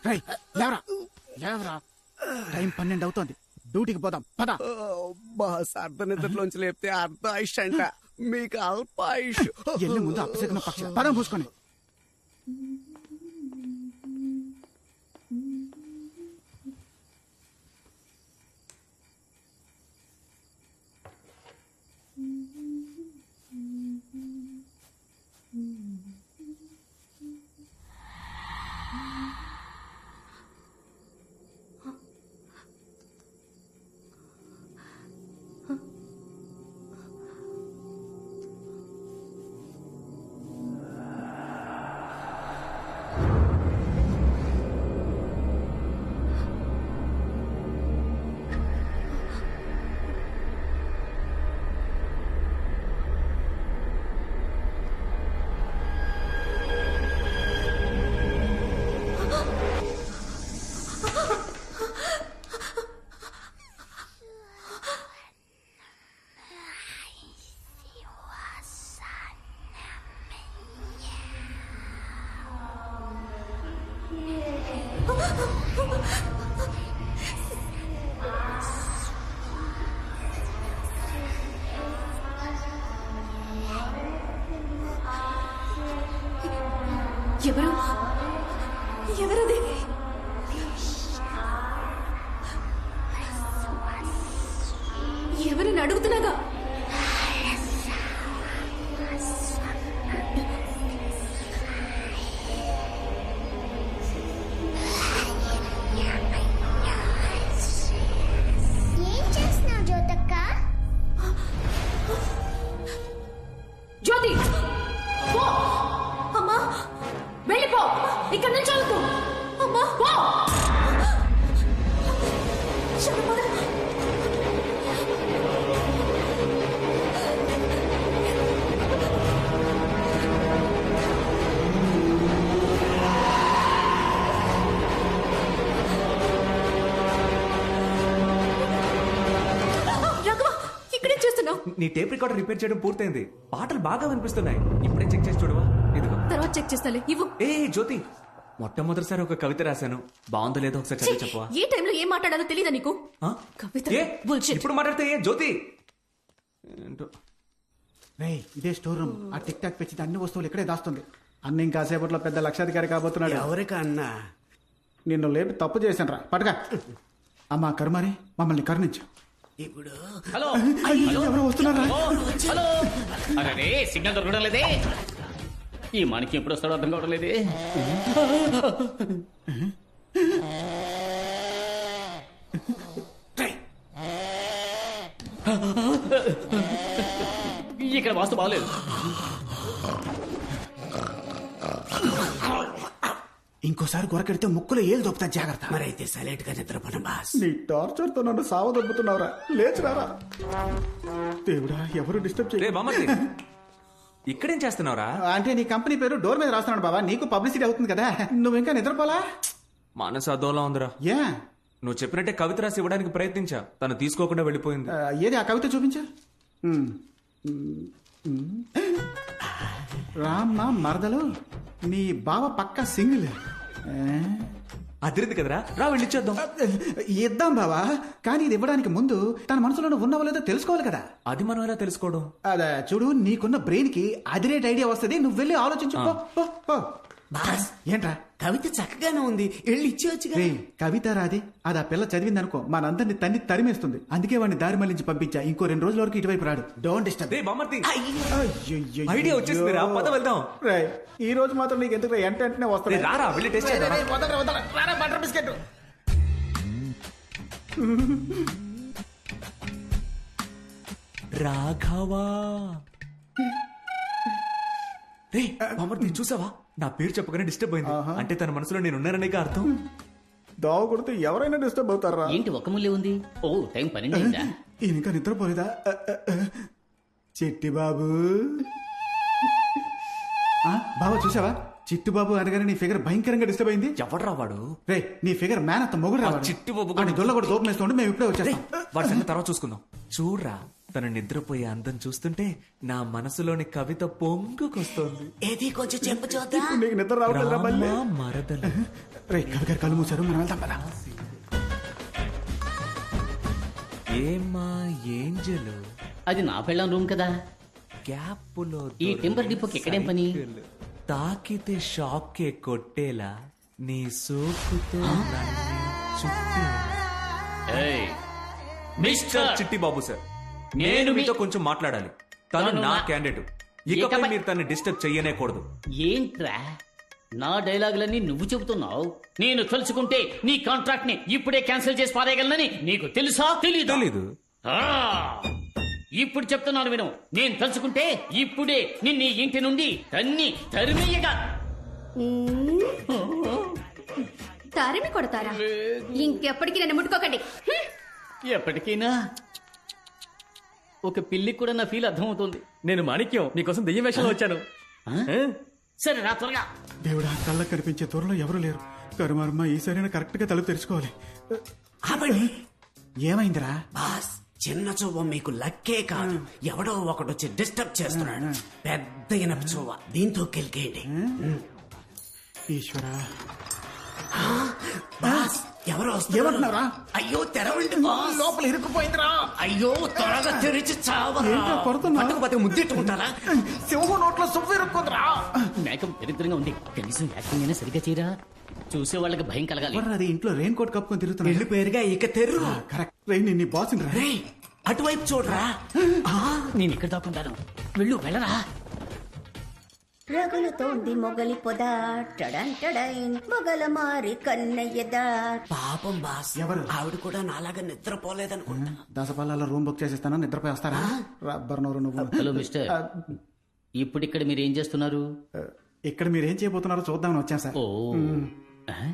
రేయ్, లేవరా లేవరా, టైం 12 అవుతోంది, డ్యూటీకి పోదాం పద. బాస్ అర్ధ నిద్రలోంచి లేపితే అర్ధ ఆయుష్ అంట, మీకు అల్ప ఆయుష్. ఎల్లి ముందు అప్పసగిన పక్షి పదం పూసుకొని. ఎవరు ఎవరది? ఎవరిని అడుగుతున్నాగా? ఏం చేస్తున్నావు జ్యోతక్క? జ్యోతి పో! అమ్మా వెళ్ళిపో, ఇక్కడ నుంచి వద్దు. అమ్మా పో! శర్మద! రాఘవ, ఇక్కడేం చేస్తున్నావు? నీ టేప్ రికార్డర్ రిపేర్ చేయడం పూర్తయింది, పాటలు బాగా వినిపిస్తున్నాయి. ఇప్పుడే చెక్ చేసి చూడవా? ఇదిగో. తర్వాత చెక్ చేస్తాలే, ఇవ్వు. ఏ జ్యోతి, మొట్టమొదటిసారి ఒక కవిత రాశాను, బాగుందో లేదో ఒకసారి చదివి చెప్పవా? ఏ టైంలో ఏం మాట్లాడాలో తెలియదా నీకు? ఆ? కవిత ఏ? bullshit. ఇప్పుడు మాట్లాడితే ఏ జ్యోతి? ఏంటో. రేయ్, ఇదే స్టోర్ రూమ్. ఆ టిక్ టాక్ పెంచితే అన్ని వస్తువులు ఇక్కడే దాస్తుంది. అన్న ఇంకాసేపట్లో పెద్ద లక్షాధికారి కాబోతున్నాడు. ఎవరికన్నా నిన్ను లేపి తప్పు చేశాను రా, పట్టుగా. అమ్మా కరుమారి, మమ్మల్ని కరుణించు. ఇప్పుడు హలో అయ్యో, ఎవరో వస్తున్నారా? హలో, అరే సిగ్నల్ దొరకడం లేదే. ఈ మనకి ఎప్పుడు వస్తాడో అర్థం కావడం లేదే. ఇక్కడ వాస్తు బాగలేదు. ఇంకోసారి గొరకెడితే ముక్కులో ఏలు దొప్పుతా, జాగ్రత్త. మరైతే సైలెంట్ గా నిద్రపోను బాస్. నీ టార్చర్ తో నన్ను సావ దొబ్బుతున్నావురా, లేచురారా. దేవుడా, ఎవరు డిస్టర్బ్ రే చేయ. బామ్మర్ది, ఇక్కడేం చేస్తున్నావురా? అంటే నీ కంపెనీ పేరు డోర్ మీద రాస్తున్నాడు బాబా, నీకు పబ్లిసిటీ అవుతుంది కదా. నువ్వు ఇంకా నిద్రపోలా? మనసు అదోలా ఉందిరా. ఏ నువ్వు చెప్పినట్టే కవిత రాసి ఇవ్వడానికి ప్రయత్నించా, తను తీసుకోకుండా వెళ్ళిపోయింది. ఏది ఆ కవిత చూపించు. రామ్మ మరదలు, నీ బావ పక్క సింగిల్. అదిరింది కదరా, రా వెళ్ళిచ్చేద్దాం. ఇద్దాం బావా, కానీ ఇది ఇవ్వడానికి ముందు తన మనసులో ఉన్నవో లేదో తెలుసుకోవాలి కదా. అది మనం ఎలా తెలుసుకోవడం? అదే చూడు, నీకున్న బ్రెయిన్ కి అదిరేట్ ఐడియా వస్తుంది, నువ్వు వెళ్ళి ఆలోచించు. పో, పో, పో. బాస్ ఏంట్రా? కవిత చక్కగానే ఉంది, వెళ్ళి ఇచ్చేవచ్చుగా. రే, కవిత రాది, అది ఆ పిల్ల చదివింది అనుకో, మనందరినీ తన్ని తరిమేస్తుంది. అందుకే వాడిని దారి మళ్ళించి పంపించా. ఇంకో 2 రోజుల వరకు ఇటువైపు రాడు. Don't disturb. రే బామ్మర్ది, అయ్యయ్యయ్యో. ఐడియా వచ్చేసింది రా, పద వెళ్దాం. రే, ఈ రోజు మాత్రం నీకు ఎందుకు వెంటనే వస్తుంది. రే, రారా వెళ్ళి టేస్ట్ చేద్దాం. Butter biscuit. రాఘవా. రే బామ్మర్ది, చూసావా? నా పేరు చెప్పగానే డిస్టర్బ్ అయింది. అంటే తన మనసులో నేనున్నాననే అర్థం. దావ కొడితే ఎవరైనా డిస్టర్బ్ అవుతారా? ఏంటి ఒక్క ముల్లే ఉంది? ఓ టైం 12 అయిందా? ఈయన ఇంకా నిద్రపోలేదా? చిట్టి బాబు. బాబా చూసావా? చిట్టు బాబు అనగానే నీ ఫిగర్ భయంకరంగా డిస్టర్బ్ అయింది. ఎవడ్రా వాడు? రే, నీ ఫిగర్ మ్యాన్ అంత మొగుడు ఆ రావాలి. చిట్టు బాబు అని దొల్ల కూడా దూపం వేస్తుంటే మేము ఇప్పుడే వచ్చేస్తాం. వాడి సంగతి తర్వాత చూసుకుందాం. చూడరా, తన నిద్రపోయే అందం చూస్తుంటే నా మనసులోని కవిత పొంగుకొస్తోంది. ఏది కొంచెం చెప్పు చూద్దాం. నీకు నిద్ర రావట్లేదురా మళ్ళీ? రామ మరదలు. రే కవి గారు కళ్ళు మూసారు, మనం వెళ్దాం పద. ఏమా ఏంజలు అది నా పెళ్ళం రూమ్ కదా. గ్యాప్పులో ఈ టెంపర్ డిపోకి ఎక్కడేం పని? తాకితే షాకే కొట్టేలా నీ సోకుతో నన్ను చుట్టేలా. ఏయ్, మిస్టర్ చిట్టి బాబు సార్, నేను నేను మీ- మీతో కొంచెం మాట్లాడాలి. తను తను నా నా- క్యాండిడేట్. ఇకపై ఇకపై- మీరు తన్ని డిస్టర్బ్ చెయ్యనేకూడదు. ఏంట్రా నా డైలాగులన్నీ నువ్వు చెబుతున్నావు? నేను తలుచుకుంటే నీ కాంట్రాక్ట్ ని ఇప్పుడే క్యాన్సిల్ చేసి పారేయగలనని నీకు తెలుసా? తెలీదు. ఆ, ఇప్పుడు చెప్తున్నాను విను. నేను తలుచుకుంటే ఇప్పుడే నిన్ను ఈ ఇంటి నుండి తరిమేయగా. తరిమి కొడతారా? ఇంకెప్పటికీ నన్ను ముట్టుకోకండి. ఎప్పటికైనా ఒక పిల్లికి కూడా నా ఫీల్ అర్థమవుతుంది. నేను మాణిక్యం నీకోసం దెయ్యం వేషంలో వచ్చాను. సరే రా త్వరగా. దేవుడా, కళ్ళకు కనిపించే త్వరలో ఎవరు లేరు. కరుమారమ్మ ఈసారైనా కరెక్ట్ గా తలుపు తెరుచుకోవాలి. ఆపండి. ఏమైందిరా? బాస్, చిన్న చువ్వ మీకు లక్కే కాదు, ఎవడో ఒకడొచ్చి డిస్టర్బ్ చేస్తున్నాడు. పెద్ద ఇనప చువ్వ, దీంతో కెలికేయండి. ఈశ్వరా, బాస్, ఎవరో వస్తున్నారు. ఏమంటున్నారా? అయ్యో తెరవండి బాస్. లోపల ఇరుక్కుపోయిందిరా. అయ్యో త్వరగా తెరిచి చావరా. ఏంట్రా కొడుతున్నా? పట్టుకుపోతే ముద్దెట్టుకుంటారా? సింహం నోట్లో సువ్వు ఇరుక్కుందిరా. మేకం దరిద్రంగా ఉంది. కనీసం యాక్టింగ్ అయినా సరిగ్గా చేయరా. చూసే వాళ్ళకి భయం కలగాలి. ఎవర్రా అది ఇంట్లో రెయిన్ కోట్ కప్పుకొని తిరుగుతున్నా? పెళ్లి పేరుగా ఇక తెర్రు. కరెక్ట్. రెయిన్ నీ బాస్ రా. రేయ్, అటువైపు చూడరా. నేను ఇక్కడ దాక్కుంటాను. వెళ్ళరా. రగులుతోంది మొగలి పొద టడంటడైన్ మొగల మారి కన్నయ్యదా. పాపం బాస్, ఎవరు? ఆవిడ కూడా నాలాగా నిద్రపోలేదనుకుంటా. దసపాలలో రూమ్ బుక్ చేసేస్తాను, నిద్రపోయి వస్తారా? రబ్బర్ నోరు నువ్వు. హలో మిస్టర్, ఇప్పుడు ఇక్కడ మీరు ఏం చేస్తున్నారు? ఇక్కడ మీరు ఏం చేయబోతున్నారో చూద్దామని వచ్చాం సార్. ఓ, ఆ?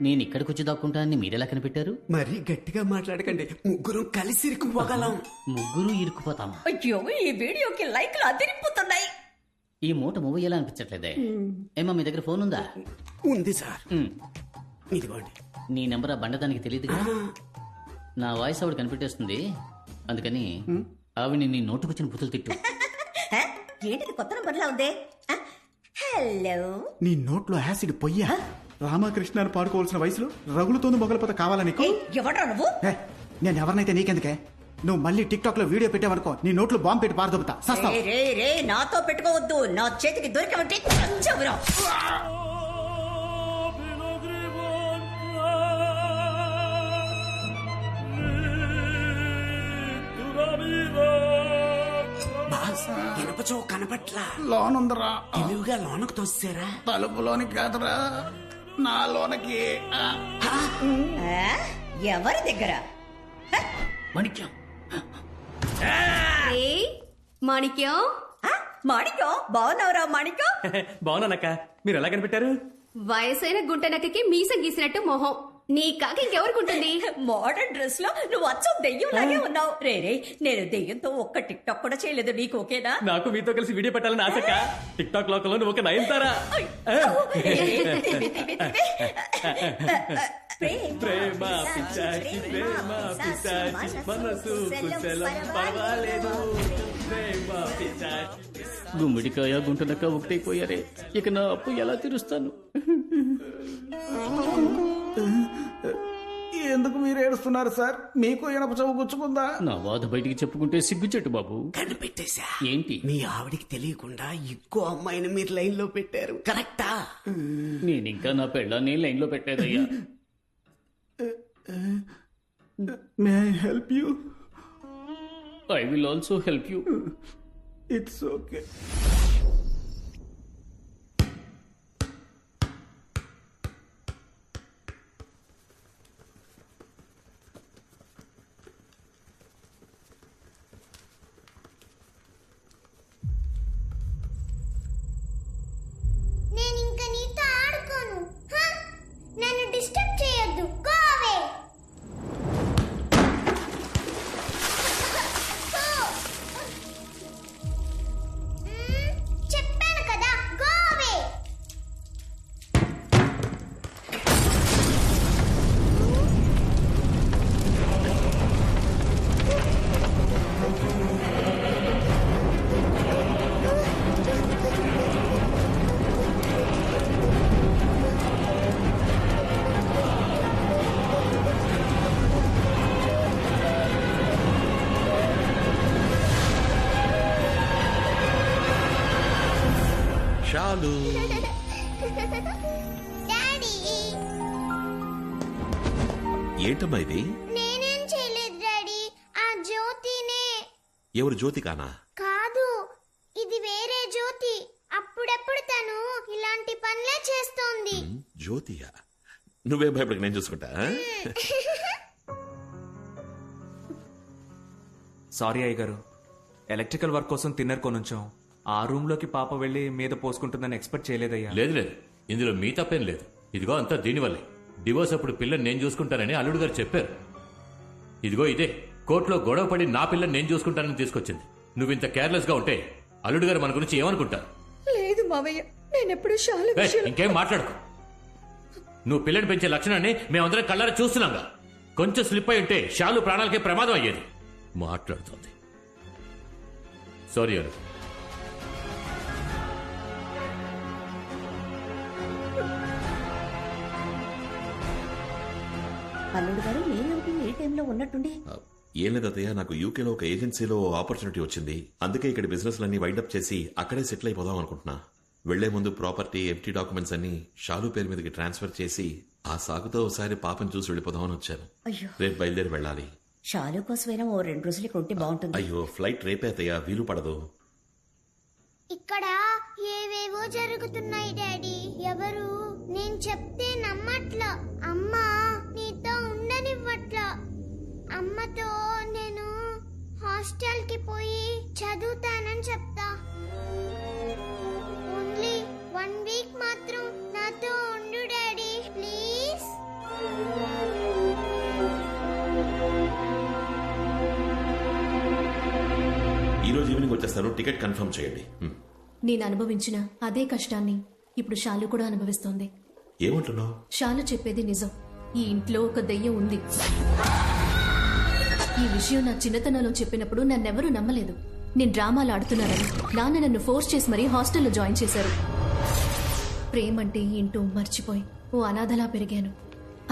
నేను ఇక్కడికి వచ్చి దాక్కుంటా అని మీరెలా కనిపెట్టారు? మరీ గట్టిగా మాట్లాడకండి, ముగ్గురు కలిసి ఇరుక్కుపోగలం. ముగ్గురు ఇరుక్కుపోతామా? అయ్యో, ఈ వీడియోకి లైక్లు అదిరిపోతున్నాయి. ఈ మూట మూవ్ ఎలా అనిపించట్లేదే. ఏమా మీ దగ్గర ఫోన్ ఉందా? ఉంది సార్, ఉమ్. ఇదిగోండి. నీ నెంబర్ ఆ బండదానికి తెలియదుగా. నా వాయిస్ ఆవిడ కనిపెట్టేస్తుంది. అందుకని ఆవిడ నీ నోటుకొచ్చిన బుతులు తిట్టు. హ? ఏంటిది కొత్త నంబర్లా ఉంది? ఆ? హలో, నీ నోట్లో యాసిడ్ పొయ్యా? రామకృష్ణ అని పాడుకోవాల్సిన వయసులో రగులుతోంది మొగలపోత కావాలా నీకు? ఏయ్, ఎవడ్రా నువ్వు? ఏ, నేను ఎవరినైతే నీకెందుకే? నువ్వు మళ్ళీ టిక్ టాక్ లో వీడియో పెట్టావనుకో, నీ నోట్లో బాంబు పెట్టి పారదొబ్బుతా. సస్తావు. రే రే రే, నాతో పెట్టుకోవద్దు. నా చేతికి దొరికమంటే చచ్చావురా. బాస్, ఇనపచో కనపట్లా. లోనుందరా. తెలివిగా లోనకు తోసారా. తలుపులోనికి కాదురా, నా లోనకి. ఆ? ఎవరి దగ్గర? హ? మాణిక్యం, ఏయ్, మాణిక్యం, ఆ? మాణిక్యం, బాగున్నావురా మాణిక్యం? బాగున్నానక్క, మీరు ఎలా కనిపెట్టారు? వయసైన గుంటనక్కకి మీసం గీసినట్టు మొహం. నీ కాకి ఇంకెవరికుంటుంది? మోడర్న్ డ్రెస్ లో నువ్వు అచ్చం దెయ్యం లాగే ఉన్నావు. రే రే, నేను దెయ్యంతో ఒక్క టిక్ టాక్ కూడా చేయలేదు. నీకు ఓకేనా? నాకు మీతో కలిసి వీడియో పెట్టాలని ఆశక్క. టిక్ టాక్ లోకంలో నువ్వు ఒక నయనతారా. ప్రేమ పిచ్చాచి, ప్రేమ పిచ్చాచి, మనసు కుశలం పర్వాలేదు. ప్రేమ పిచ్చాచి. గుమ్మడికాయ గుంటనక్క ఒకటైపోయారే. ఇక నా అప్పు ఎలా తీరుస్తాను? ఎందుకు మీరు ఏడుస్తున్నారు సార్? మీకు ఇనప చవ్వు గుచ్చుకుందా? నా బాధ బయటికి చెప్పుకుంటే సిగ్గుచెట్టు బాబు. కనిపెట్టేశా. ఏంటి? మీ ఆవిడికి తెలియకుండా ఇంకో అమ్మాయిని మీరు లైన్ లో పెట్టారు. కరెక్టా? నేను ఇంకా నా పెళ్ళాన్ని లైన్ లో పెట్టేదయ్యా. May I help you? I will also help you. It's okay. నేను ఇంకా నీతో ఆడుకోను. హ? నన్ను డిస్టర్బ్ చేయొద్దు. Go away. Go. Shalu daddy ఏంటమ్మా ఇది? నేనేం చేయలేదు డాడీ, ఆ జ్యోతినే. ఎవరు జ్యోతికానా? కాదు, ఇది వేరే జ్యోతి. అప్పుడప్పుడు తను ఇలాంటి పనులే చేస్తోంది. జ్యోతియా? నువ్వేం భయపడక, నేను చూసుకుంటా. సారీ అయ్య గారు, ఎలక్ట్రికల్ వర్క్ కోసం తిన్నర్ కొనుంచాం. ఆ రూమ్ లోకి పాప వెళ్లి మీద పోసుకుంటుందని ఎక్స్పెక్ట్ చేయలేదయ్యా. లేదు లేదు, ఇందులో మీ తప్పేం లేదు. ఇదిగో అంతా దీనివల్లే. డివోర్స్ అప్పుడు పిల్లని నేను చూసుకుంటానని అల్లుడు గారు చెప్పారు. ఇదిగో ఇదే కోర్టులో గొడవ పడి నా పిల్లని నేను చూసుకుంటానని తీసుకొచ్చింది. నువ్వు ఇంత కేర్లెస్ గా ఉంటే అల్లుడు గారు మన గురించి ఏమనుకుంటారు? లేదు మావయ్య, నేనెప్పుడు శాలు ఏయ్, ఇంకేం మాట్లాడుకో. నువ్వు పిల్లని పెంచే లక్షణాన్ని మేమందరం కళ్ళారా చూస్తున్నాంగా. కొంచెం స్లిప్ అయి ఉంటే షాలు ప్రాణాలకే ప్రమాదం అయ్యేది. మాట్లాడుతోంది. సారీ అను. అల్లుడు గారు నేనేమిటి ఏ టైంలో ఉన్నట్టుండి? ఏం లేదయ్యా, నాకు యూకేలో ఒక ఏజెన్సీలో ఆపర్చునిటీ వచ్చింది. అందుకే ఇక్కడ బిజినెస్ లన్నీ వైండప్ చేసి అక్కడే సెటిల్ అయిపోదాం అనుకుంటున్నా. వెళ్లే ముందు ప్రాపర్టీ, ఎంటీ డాక్యుమెంట్స్ అన్ని షాలు పేరు మీదకి ట్రాన్స్ఫర్ చేసి ఆ సాగుతో ఒకసారి పాపను చూసి వెళ్ళిపోదామని వచ్చాను. అయ్యో, రేపు బయలుదేరి వెళ్ళాలి. శాలు కోసమైనా ఓ 2 రోజులు ఇక్కడ ఉంటే బాగుంటుంది. అయ్యో, ఫ్లైట్ రేపే అత్తయ్యా, వీలు పడదు. ఇక్కడ ఏవేవో జరుగుతున్నాయి డాడీ. ఎవరు నేను చెప్తే నమ్మట్లా. అమ్మా నీతో ఉండనివ్వట్లా. అమ్మతో నేను హాస్టల్ కి పోయి చదువుతానని చెప్తా. ఓన్లీ 1 వీక్ మాత్రం నాతో ఉండు డాడీ, ప్లీజ్. ఈ రోజు ఈవినింగ్ వచ్చేస్తాను. టికెట్ కన్ఫర్మ్ చేయండి. నేను అనుభవించిన అదే కష్టాన్ని ఇప్పుడు షాలు కూడా అనుభవిస్తోంది. ఏమంటున్నావు? షాలు చెప్పేది నిజం. ఈ ఇంట్లో ఒక దెయ్యం ఉంది. ఈ విషయం నా చిన్నతనంలో చెప్పినప్పుడు నన్నెవరూ నమ్మలేదు. నేను డ్రామాలు ఆడుతున్నానని నాన్న నన్ను ఫోర్స్ చేసి మరీ హాస్టల్లో జాయిన్ చేశారు. ప్రేమంటే ఏంటో మర్చిపోయి ఓ అనాథలా పెరిగాను.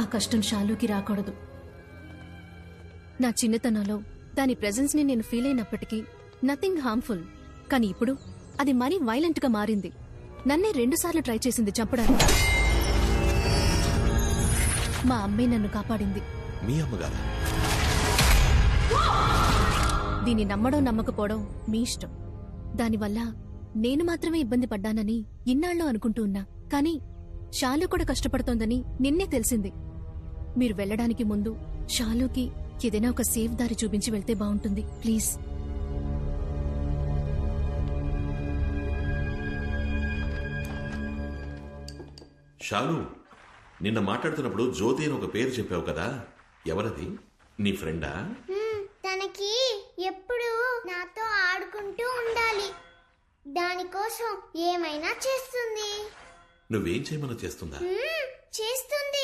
ఆ కష్టం షాలుకి రాకూడదు. నా చిన్నతనంలో దాని ప్రెజెన్స్ ని నేను ఫీల్ అయినప్పటికీ నథింగ్ హార్మ్ఫుల్. కానీ ఇప్పుడు అది మరీ వైలెంట్ గా మారింది. నన్నే 2 సార్లు ట్రై చేసింది చంపడానికి. మా అమ్మే నన్ను కాపాడింది. మీ అమ్మగారా? దీన్ని నమ్మడం నమ్మకపోవడం మీ ఇష్టం. దానివల్ల నేను మాత్రమే ఇబ్బంది పడ్డానని ఇన్నాళ్ళు అనుకుంటూ ఉన్నా. కానీ షాలు కూడా కష్టపడుతోందని నిన్నే తెలిసింది. మీరు వెళ్ళడానికి ముందు షాలుకి ఏదైనా ఒక సేఫ్ దారి చూపించి వెళ్తే బాగుంటుంది. ప్లీజ్. షాలు, నిన్న మాట్లాడుతున్నప్పుడు జ్యోతి అని ఒక పేరు చెప్పావు కదా, ఎవరది? నీ ఫ్రెండా? తనకి ఎప్పుడు నాతో ఆడుకుంటూ ఉండాలి. దానికోసం ఏమైనా చేస్తుంది. నువ్వేం చేయమని చేస్తుందా? చేస్తుంది.